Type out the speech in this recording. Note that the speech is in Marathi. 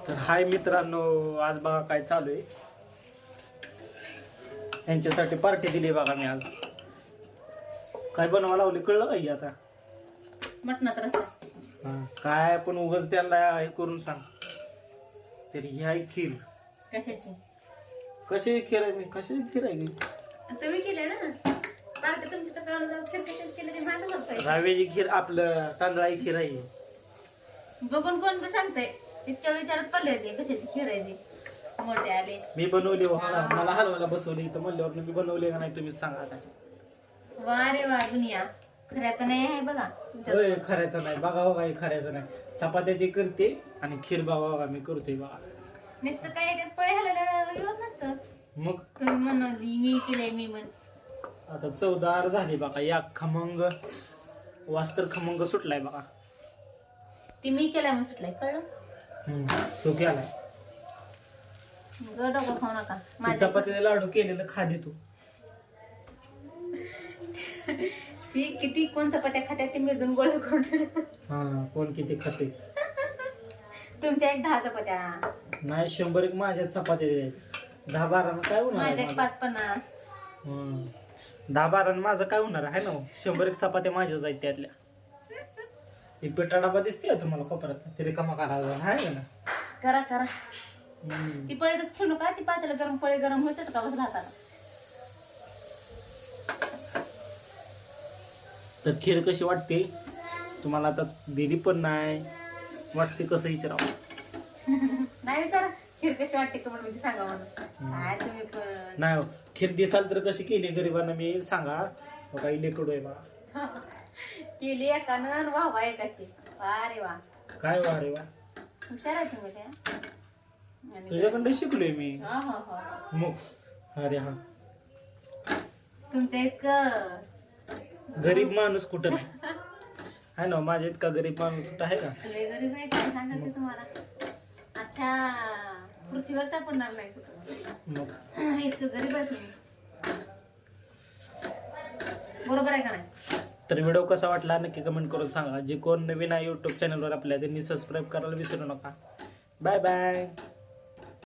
तर हाय मित्रांनो, आज बघा काय चालू आहे. यांच्यासाठी पार्टी दिली बघा मी. आज काय बनवा लावले कळलं काही आता. मटणाचा रस्सा. काय पण उगाच त्यांना हे करून सांग. तर ही आहे खीर. कशाची? कशी खीर आहे? मी कशी खीर आहे? तुम्ही केले ना पार्टी. तुमच्या तर खीर कशाची केली ते माझं मत आहे. रव्याची खीर, आपलं तांदळाची खीर आहे. बघून कोण पण सांगतंय. इतक्या विचारात पडले होते कशाची खीर आहे ती. मोठे आले मी बनवली हो. मला हलवायला बसवली इथं म्हणल्यावर मी बनवले का नाही तुम्हीच सांगा काय. वा रे वा दुनिया. खऱ्याचं नाही आहे बघा होय, खऱ्याचं नाही बघा हो. काही खऱ्याचं नाही. चपात्या ते करते आणि खीर बघा मी करतोय बघा. नुसतं काय त्यात पळे हलायला होत नसतं. मग तुम्ही म्हणली मी केलंय मी म्हण. आता चवदार झाली बघा. या खमंग वास्तर खमंग सुटलाय बघा. ती मी केलाय म्हणून सुटलाय कळलं. तो केलाय. डोकं खाऊ नका चपातीचे लाडू केलेलं खाली तू. ती किती कोण चपात्या खात्यात ते मिळून गोळे करून ठेवले. हा, कोण किती खाते. तुमच्या एक 10 चपात्या. नाही 100 एक माझ्या चपात्या. 10-12 काय होणार माझ्या आहे एक माझं? 5-50. 10-12 माझं काय होणार आहे ना. 100 एक चपात्या माझ्याच आहेत त्यातल्या. ही पेटा डबा दिसते तुम्हाला कोपऱ्यात. तरी कमा करायला आहे ना. करा करा. ती पळी तसं ठेवू नका. ती पातेलं गरम पळी गरम होत का बस राहताना. तर खीर कशी वाटते तुम्हाला? आता दिली पण नाही. वाटते कसं विचारावं. नाही विचारा खीर कशी वाटते का म्हणून सांगा म्हणून. काय तुम्ही पण नाही हो, खीर दिसाल तर कशी केली गरिबांना मी सांगा. काही लेकडू आहे बा. केली एकानं वा वा एकाची. वा रे वा. काय वा रे वा. हुशार आहे तुम्ही त्या. तुझ्याकडे शिकलोय मी. हा हा हा. मग अरे हा, तुमच्या इतकं गरीब माणूस कुठं नाही आहे ना. माझ्या इतका गरीब माणूस कुठं आहे का? लय गरीब आहे काय सांगायचं तुम्हाला. अख्ख्या पृथ्वीवर सापडणार नाही कुठं. मग इतकं गरीब आहे तुम्ही. बरोबर आहे का नाही? तर व्हिडिओ कसा वाटला नक्की कमेंट करून सांगा. जे कोण नवीन आहे युट्यूब चॅनलवर आपल्या त्यांनी सबस्क्राईब करायला विसरू नका. Bye bye.